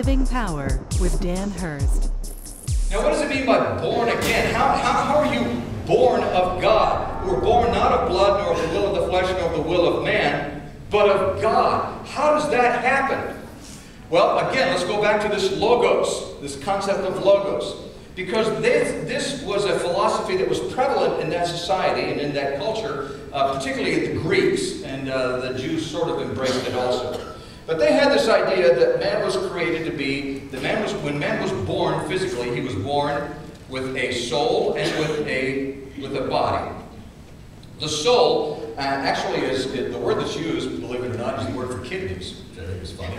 Living Power with Dan Hurst. Now, what does it mean by born again? How are you born of God? We're born not of blood, nor of the will of the flesh, nor of the will of man, but of God. How does that happen? Well, again, let's go back to this logos, this concept of logos. Because this was a philosophy that was prevalent in that society and in that culture, particularly the Greeks, and the Jews sort of embraced it also. But they had this idea that man was created to be, when man was born physically, he was born with a soul and with a body. The soul actually is, the word that's used, believe it or not, is the word for kidneys, which I think is funny.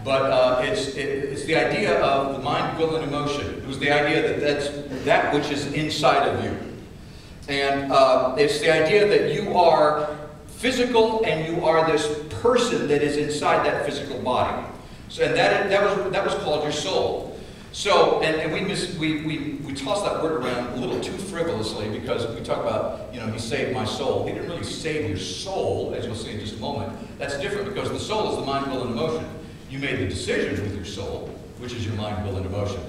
But it's the idea of the mind, will, and emotion. It was the idea that that's that which is inside of you. And it's the idea that you are physical and you are this person that is inside that physical body. So, and that was called your soul. So, and we toss that word around a little too frivolously because we talk about, he saved my soul. He didn't really save your soul, as you'll see in just a moment. That's different because the soul is the mind, will, and emotion. You made the decision with your soul, which is your mind, will, and emotion.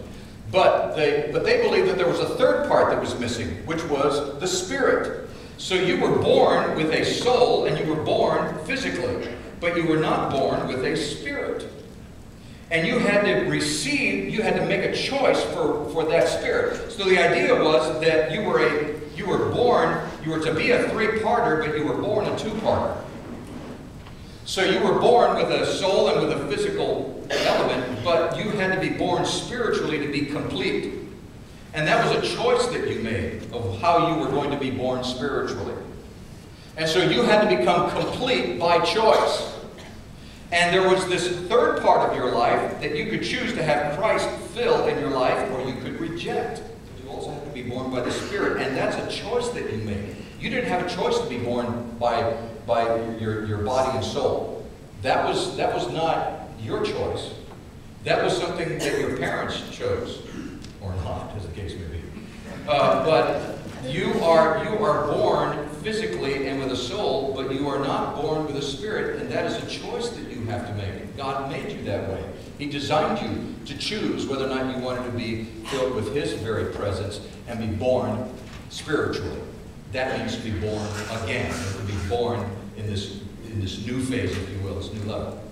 But they believed that there was a third part that was missing, which was the spirit. So you were born with a soul and you were born physically, but you were not born with a spirit. And you had to make a choice for that spirit. So the idea was that you were to be a three-parter, but you were born a two-parter. So you were born with a soul and with a physical element, but you had to be born spiritually to be complete. And that was a choice that you made of how you were going to be born spiritually. And so you had to become complete by choice. And there was this third part of your life that you could choose to have Christ fill in your life, or you could reject. But you also have to be born by the Spirit, and that's a choice that you made. You didn't have a choice to be born by your body and soul. That was not your choice. That was something that your parents chose, or not, as the case may be. But you are born physically and with a soul, but you are not born with a spirit, and that is a choice that you have to make. God made you that way. He designed you to choose whether or not you wanted to be filled with His very presence and be born spiritually. That means to be born again, or to be born in this new phase, if you will, this new level.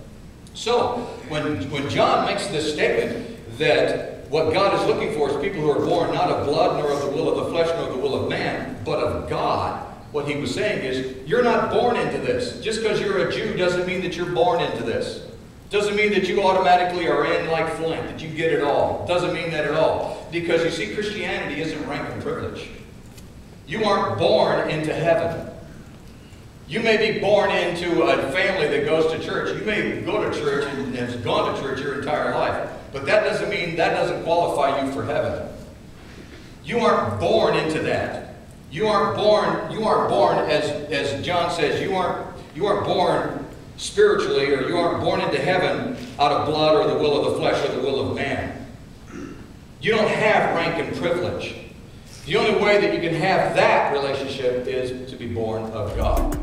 So, when John makes this statement that what God is looking for is people who are born not of blood, nor of the will of the flesh, nor of the will of man, but of God, what he was saying is, you're not born into this. Just because you're a Jew doesn't mean that you're born into this. Doesn't mean that you automatically are in like Flint, that you get it all. Doesn't mean that at all. Because you see, Christianity isn't rank and privilege. You aren't born into heaven. You may be born into a family that goes to church. You may go to church and have gone to church your entire life. But that doesn't qualify you for heaven. You aren't born into that. You aren't born as John says, you aren't born spiritually, or you aren't born into heaven out of blood or the will of the flesh or the will of man. You don't have rank and privilege. The only way that you can have that relationship is to be born of God.